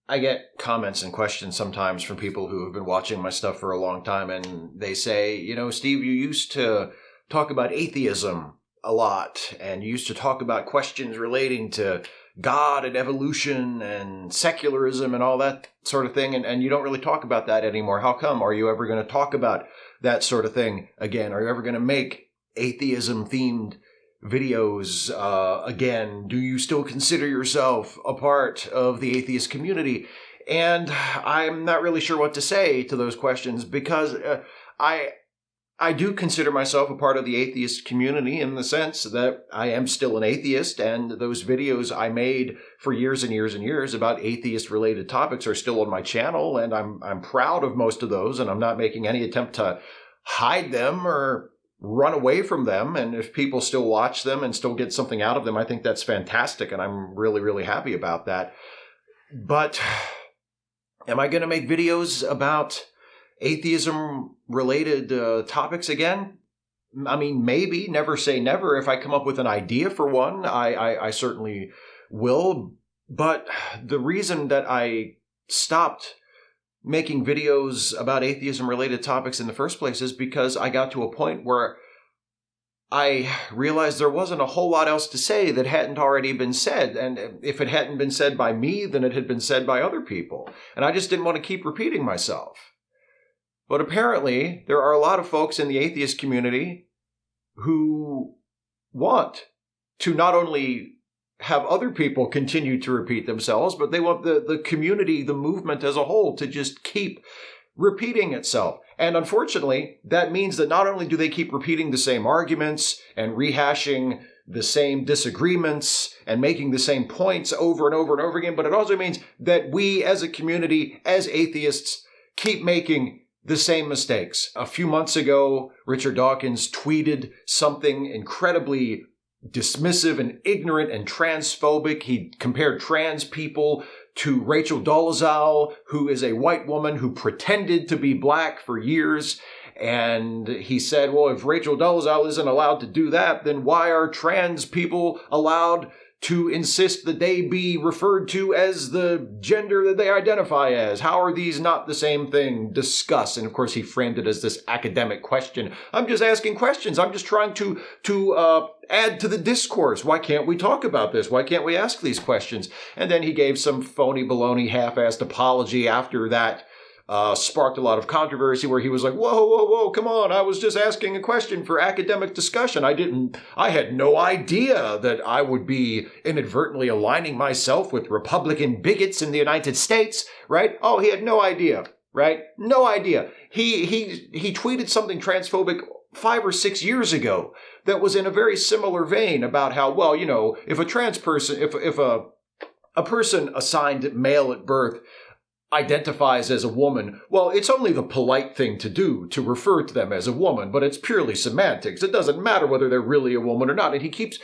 I get comments and questions sometimes from people who have been watching my stuff for a long time, and they say, Steve, you used to talk about atheism a lot, and you used to talk about questions relating to God and evolution and secularism and all that sort of thing, and you don't really talk about that anymore. How come? Are you ever going to talk about that sort of thing again? Are you ever going to make atheism-themed videos again? Do you still consider yourself a part of the atheist community? And I'm not really sure what to say to those questions, because I do consider myself a part of the atheist community in the sense that I am still an atheist, and those videos I made for years and years and years about atheist-related topics are still on my channel, and I'm proud of most of those, and I'm not making any attempt to hide them or run away from them. And if people still watch them and still get something out of them, I think that's fantastic, and I'm really, really happy about that. But am I going to make videos about atheism-related topics again? I mean, maybe. Never say never. If I come up with an idea for one, I certainly will. But the reason that I stopped making videos about atheism-related topics in the first place is because I got to a point where I realized there wasn't a whole lot else to say that hadn't already been said. And if it hadn't been said by me, then it had been said by other people. And I just didn't want to keep repeating myself. But apparently, there are a lot of folks in the atheist community who want to not only have other people continue to repeat themselves, but they want the community, the movement as a whole, to just keep repeating itself. And unfortunately, that means that not only do they keep repeating the same arguments and rehashing the same disagreements and making the same points over and over and over again, but it also means that we as a community, as atheists, keep making the same mistakes. A few months ago, Richard Dawkins tweeted something incredibly dismissive and ignorant and transphobic. He compared trans people to Rachel Dolezal, who is a white woman who pretended to be black for years. And he said, well, if Rachel Dolezal isn't allowed to do that, then why are trans people allowed to insist that they be referred to as the gender that they identify as? How are these not the same thing? Discuss. And of course, he framed it as this academic question. I'm just asking questions. I'm just trying to add to the discourse. Why can't we talk about this? Why can't we ask these questions? And then he gave some phony baloney half-assed apology after that sparked a lot of controversy, where he was like, whoa, come on, I was just asking a question for academic discussion. I had no idea that I would be inadvertently aligning myself with Republican bigots in the United States, right? Oh, he had no idea, right? No idea. He tweeted something transphobic 5 or 6 years ago that was in a very similar vein about how, well, if a trans person, if a person assigned male at birth identifies as a woman, well, it's only the polite thing to do to refer to them as a woman, but it's purely semantics. It doesn't matter whether they're really a woman or not. And he keeps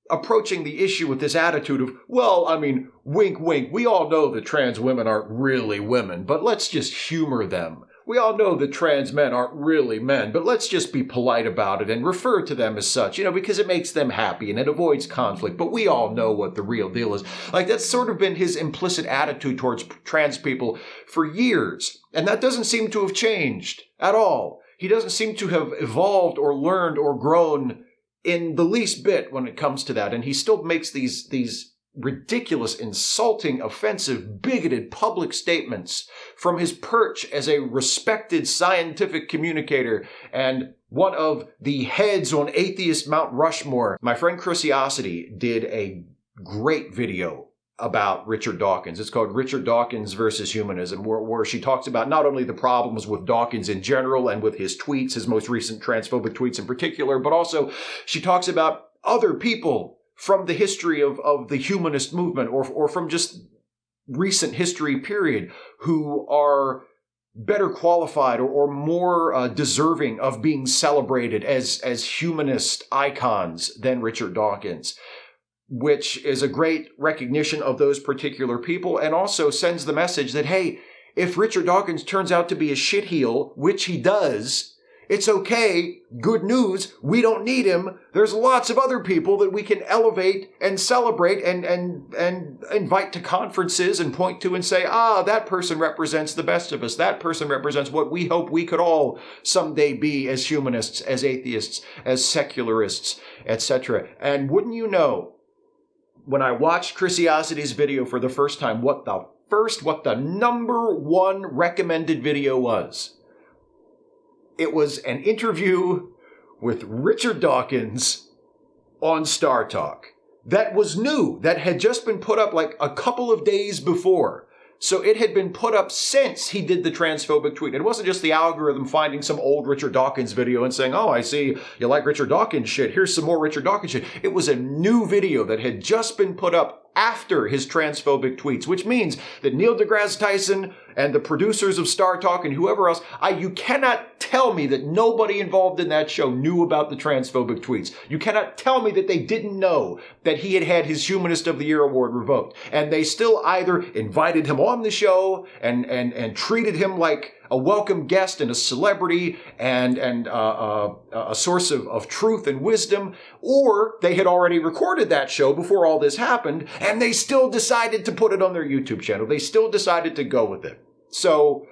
approaching the issue with this attitude of, well, I mean, wink, wink. We all know that trans women aren't really women, but let's just humor them. We all know that trans men aren't really men, but let's just be polite about it and refer to them as such, because it makes them happy and it avoids conflict. But we all know what the real deal is. Like, that's sort of been his implicit attitude towards trans people for years. And that doesn't seem to have changed at all. He doesn't seem to have evolved or learned or grown in the least bit when it comes to that. And he still makes these ridiculous, insulting, offensive, bigoted public statements from his perch as a respected scientific communicator and one of the heads on atheist Mount Rushmore. My friend Cruciosity did a great video about Richard Dawkins. It's called Richard Dawkins versus Humanism, where she talks about not only the problems with Dawkins in general and with his tweets, his most recent transphobic tweets in particular, but also she talks about other people from the history of the humanist movement or from just recent history period who are better qualified or more deserving of being celebrated as humanist icons than Richard Dawkins, which is a great recognition of those particular people and also sends the message that, hey, if Richard Dawkins turns out to be a shitheel, which he does, It's okay. Good news. We don't need him. There's lots of other people that we can elevate and celebrate and invite to conferences and point to and say, that person represents the best of us. That person represents what we hope we could all someday be as humanists, as atheists, as secularists, etc. And wouldn't you know, when I watched Chrisiossity's video for the first time, what the number one recommended video was? It was an interview with Richard Dawkins on Star Talk. That was new. That had just been put up like a couple of days before. So it had been put up since he did the transphobic tweet. It wasn't just the algorithm finding some old Richard Dawkins video and saying, I see you like Richard Dawkins shit. Here's some more Richard Dawkins shit. It was a new video that had just been put up after his transphobic tweets, which means that Neil deGrasse Tyson and the producers of Star Talk and whoever else, you cannot tell me that nobody involved in that show knew about the transphobic tweets. You cannot tell me that they didn't know that he had his Humanist of the Year award revoked. And they still either invited him on the show and treated him like a welcome guest and a celebrity and a source of truth and wisdom, or they had already recorded that show before all this happened, and they still decided to put it on their YouTube channel. They still decided to go with it. So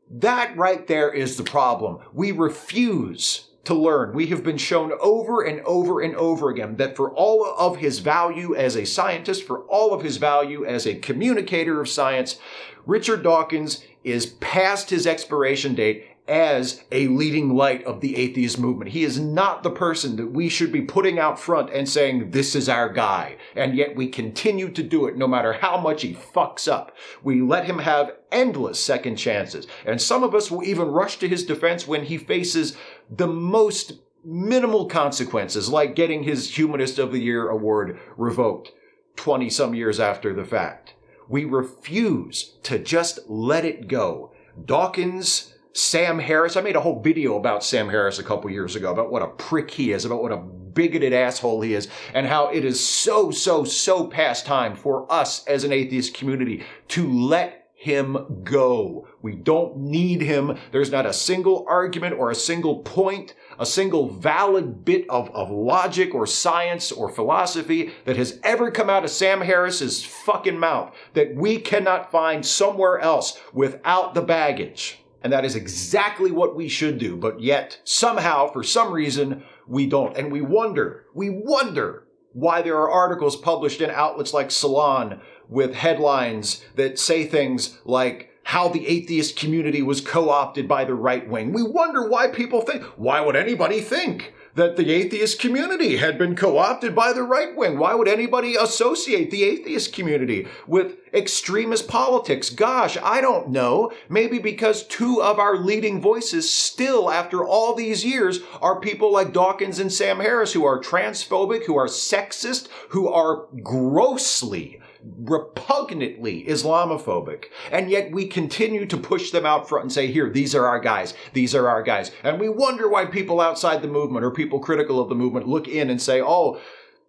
that right there is the problem. We refuse to learn. We have been shown over and over and over again that for all of his value as a scientist, for all of his value as a communicator of science, Richard Dawkins is past his expiration date as a leading light of the atheist movement. He is not the person that we should be putting out front and saying, this is our guy. And yet we continue to do it no matter how much he fucks up. We let him have endless second chances. And some of us will even rush to his defense when he faces the most minimal consequences, like getting his Humanist of the Year award revoked 20-some years after the fact. We refuse to just let it go. Dawkins, Sam Harris. I made a whole video about Sam Harris a couple years ago, about what a prick he is, about what a bigoted asshole he is, and how it is so past time for us as an atheist community to let him go. We don't need him. There's not a single argument or a single point, a single valid bit of logic or science or philosophy that has ever come out of Sam Harris's fucking mouth that we cannot find somewhere else without the baggage. And that is exactly what we should do. But yet, somehow, for some reason, we don't. And we wonder why there are articles published in outlets like Salon with headlines that say things like how the atheist community was co-opted by the right wing. We wonder why people think, why would anybody think that the atheist community had been co-opted by the right wing? Why would anybody associate the atheist community with extremist politics? Gosh, I don't know. Maybe because two of our leading voices still, after all these years, are people like Dawkins and Sam Harris, who are transphobic, who are sexist, who are grossly, repugnantly Islamophobic. And yet we continue to push them out front and say, here, these are our guys. These are our guys. And we wonder why people outside the movement or people critical of the movement look in and say, oh,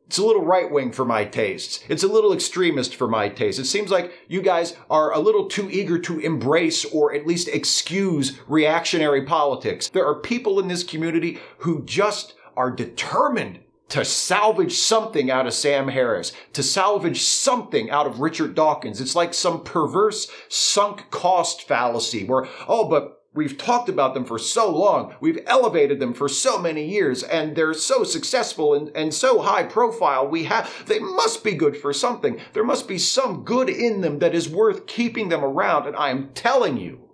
it's a little right-wing for my tastes. It's a little extremist for my taste. It seems like you guys are a little too eager to embrace or at least excuse reactionary politics. There are people in this community who just are determined to salvage something out of Sam Harris, to salvage something out of Richard Dawkins. It's like some perverse sunk cost fallacy where, but we've talked about them for so long, we've elevated them for so many years, and they're so successful and so high profile, they must be good for something. There must be some good in them that is worth keeping them around. And I am telling you,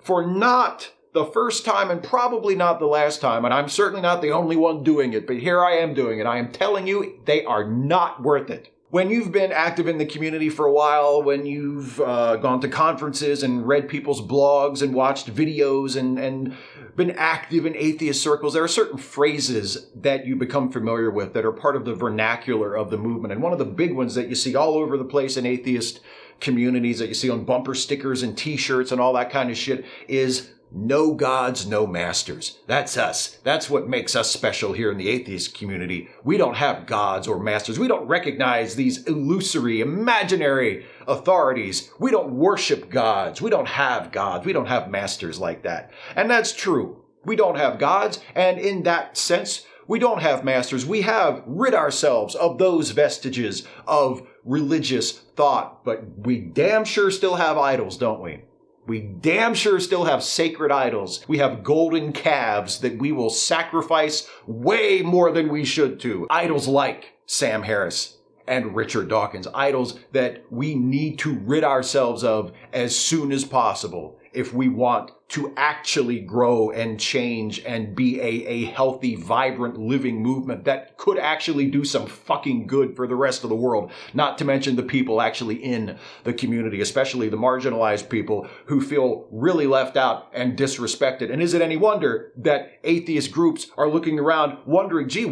for not the first time and probably not the last time, and I'm certainly not the only one doing it, but here I am doing it. I am telling you, they are not worth it. When you've been active in the community for a while, when you've gone to conferences and read people's blogs and watched videos and been active in atheist circles, there are certain phrases that you become familiar with that are part of the vernacular of the movement. And one of the big ones that you see all over the place in atheist communities, that you see on bumper stickers and t-shirts and all that kind of shit, is no gods, no masters. That's us. That's what makes us special here in the atheist community. We don't have gods or masters. We don't recognize these illusory, imaginary authorities. We don't worship gods. We don't have gods. We don't have masters like that. And that's true. We don't have gods, and in that sense, we don't have masters. We have rid ourselves of those vestiges of religious thought, but we damn sure still have idols, don't we? We damn sure still have sacred idols. We have golden calves that we will sacrifice way more than we should to. Idols like Sam Harris and Richard Dawkins. Idols that we need to rid ourselves of as soon as possible if we want to actually grow and change and be a healthy, vibrant, living movement that could actually do some fucking good for the rest of the world. Not to mention the people actually in the community, especially the marginalized people who feel really left out and disrespected. And is it any wonder that atheist groups are looking around wondering, gee,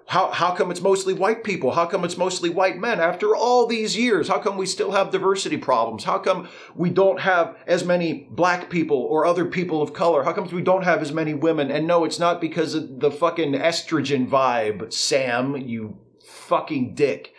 how come it's mostly white people? How come it's mostly white men? After all these years, how come we still have diversity problems? How come we don't have as many black people or other people of color? How come we don't have as many women? And no, it's not because of the fucking estrogen vibe, Sam, you fucking dick.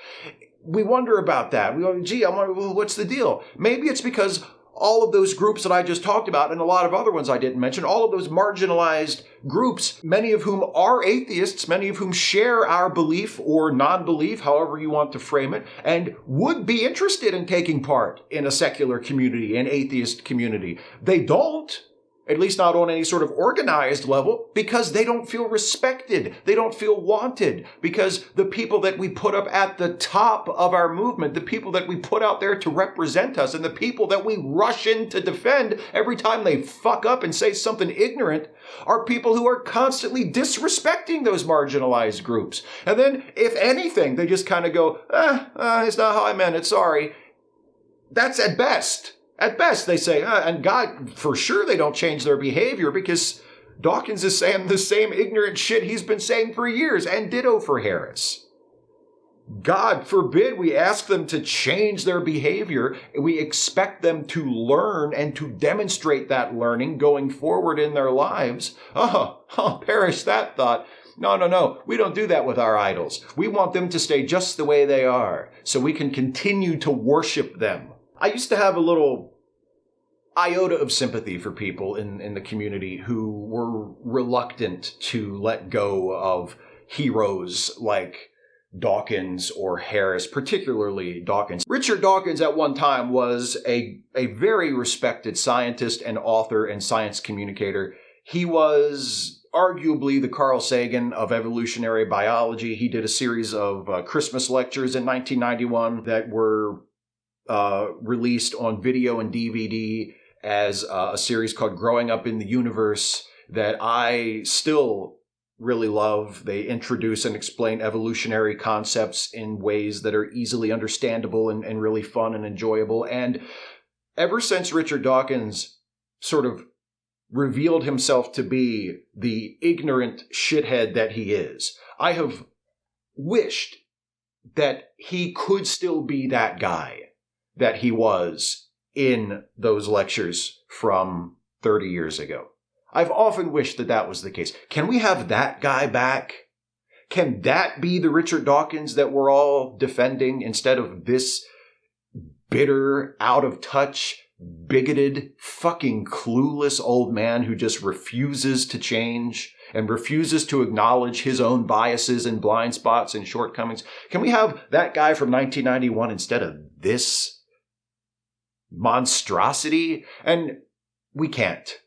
We wonder about that. We go, gee, I'm wondering, well, what's the deal? Maybe it's because all of those groups that I just talked about, and a lot of other ones I didn't mention, all of those marginalized groups, many of whom are atheists, many of whom share our belief or non-belief, however you want to frame it, and would be interested in taking part in a secular community, an atheist community. They don't. At least not on any sort of organized level, because they don't feel respected. They don't feel wanted, because the people that we put up at the top of our movement, the people that we put out there to represent us, and the people that we rush in to defend every time they fuck up and say something ignorant, are people who are constantly disrespecting those marginalized groups. And then, if anything, they just kind of go, it's not how I meant it, sorry. That's at best. At best, they say, and God, for sure they don't change their behavior because Dawkins is saying the same ignorant shit he's been saying for years, and ditto for Harris. God forbid we ask them to change their behavior. We expect them to learn and to demonstrate that learning going forward in their lives. Perish that thought. No. We don't do that with our idols. We want them to stay just the way they are so we can continue to worship them. I used to have a little iota of sympathy for people in the community who were reluctant to let go of heroes like Dawkins or Harris, particularly Dawkins. Richard Dawkins at one time was a very respected scientist and author and science communicator. He was arguably the Carl Sagan of evolutionary biology. He did a series of Christmas lectures in 1991 that were released on video and DVD as a series called Growing Up in the Universe that I still really love. They introduce and explain evolutionary concepts in ways that are easily understandable and really fun and enjoyable. And ever since Richard Dawkins sort of revealed himself to be the ignorant shithead that he is, I have wished that he could still be that guy that he was in those lectures from 30 years ago. I've often wished that that was the case. Can we have that guy back? Can that be the Richard Dawkins that we're all defending instead of this bitter, out of touch, bigoted, fucking clueless old man who just refuses to change and refuses to acknowledge his own biases and blind spots and shortcomings? Can we have that guy from 1991 instead of this monstrosity? And we can't,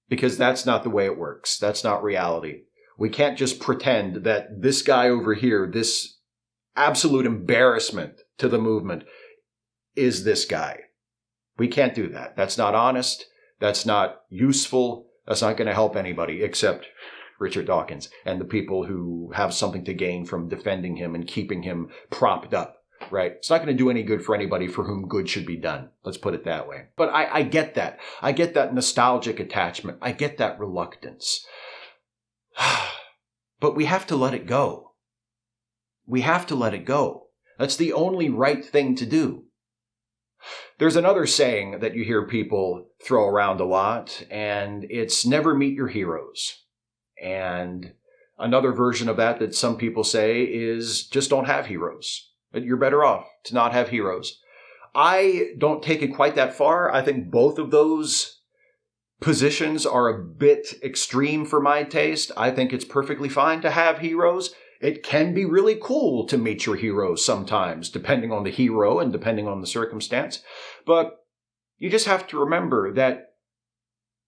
because that's not the way it works. That's not reality. We can't just pretend that this guy over here, this absolute embarrassment to the movement, is this guy. We can't do that. That's not honest. That's not useful. That's not going to help anybody except Richard Dawkins and the people who have something to gain from defending him and keeping him propped up. Right? It's not going to do any good for anybody for whom good should be done. Let's put it that way. But I get that. I get that nostalgic attachment. I get that reluctance. But we have to let it go. We have to let it go. That's the only right thing to do. There's another saying that you hear people throw around a lot, and it's never meet your heroes. And another version of that some people say is just don't have heroes. You're better off to not have heroes. I don't take it quite that far. I think both of those positions are a bit extreme for my taste. I think it's perfectly fine to have heroes. It can be really cool to meet your heroes sometimes, depending on the hero and depending on the circumstance. But you just have to remember that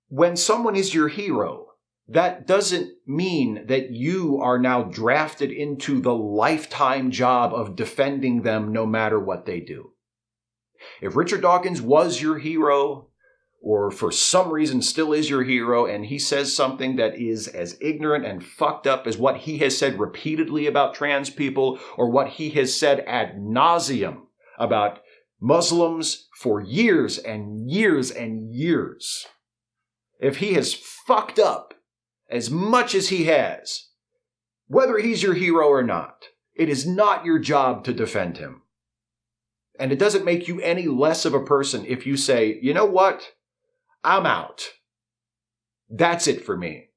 when someone is your hero, that doesn't mean that you are now drafted into the lifetime job of defending them no matter what they do. If Richard Dawkins was your hero, or for some reason still is your hero, and he says something that is as ignorant and fucked up as what he has said repeatedly about trans people, or what he has said ad nauseum about Muslims for years and years and years, if he has fucked up as much as he has, whether he's your hero or not, it is not your job to defend him. And it doesn't make you any less of a person if you say, you know what? I'm out. That's it for me.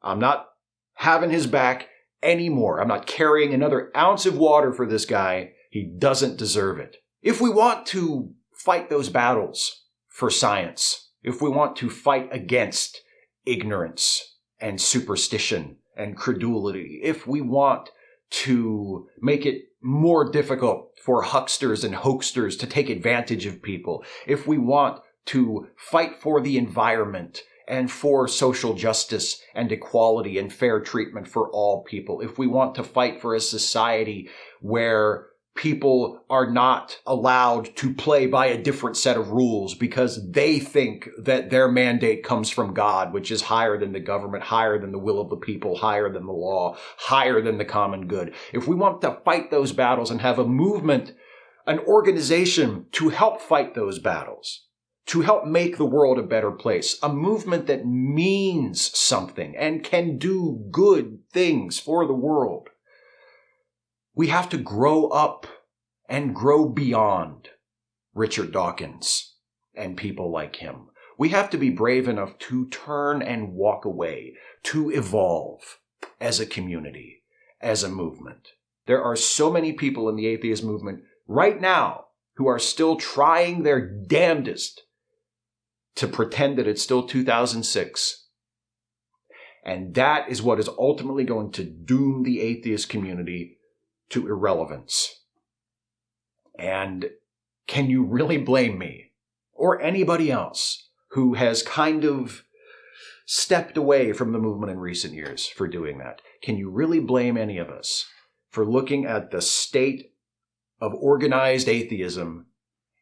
I'm not having his back anymore. I'm not carrying another ounce of water for this guy. He doesn't deserve it. If we want to fight those battles for science, if we want to fight against ignorance and superstition and credulity, if we want to make it more difficult for hucksters and hoaxsters to take advantage of people, if we want to fight for the environment and for social justice and equality and fair treatment for all people, if we want to fight for a society where people are not allowed to play by a different set of rules because they think that their mandate comes from God, which is higher than the government, higher than the will of the people, higher than the law, higher than the common good. If we want to fight those battles and have a movement, an organization to help fight those battles, to help make the world a better place, a movement that means something and can do good things for the world, we have to grow up and grow beyond Richard Dawkins and people like him. We have to be brave enough to turn and walk away, to evolve as a community, as a movement. There are so many people in the atheist movement right now who are still trying their damnedest to pretend that it's still 2006. And that is what is ultimately going to doom the atheist community to irrelevance. And can you really blame me or anybody else who has kind of stepped away from the movement in recent years for doing that? Can you really blame any of us for looking at the state of organized atheism,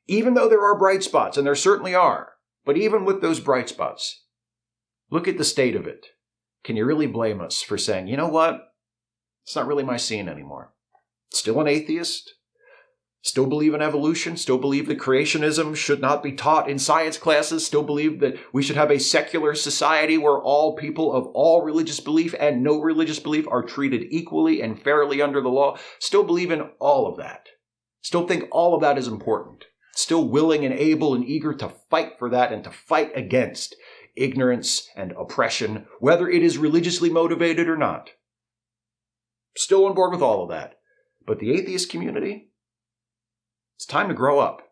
even though there are bright spots, and there certainly are, but even with those bright spots, look at the state of it. Can you really blame us for saying, you know what? It's not really my scene anymore. Still an atheist, still believe in evolution, still believe that creationism should not be taught in science classes, still believe that we should have a secular society where all people of all religious belief and no religious belief are treated equally and fairly under the law, still believe in all of that. Still think all of that is important. Still willing and able and eager to fight for that and to fight against ignorance and oppression, whether it is religiously motivated or not. Still on board with all of that. But the atheist community, it's time to grow up.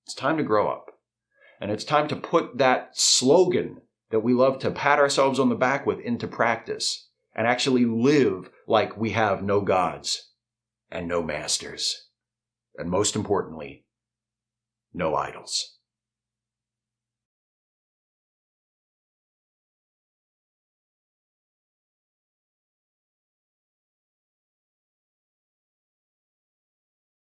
It's time to grow up. And it's time to put that slogan that we love to pat ourselves on the back with into practice and actually live like we have no gods and no masters. And most importantly, no idols.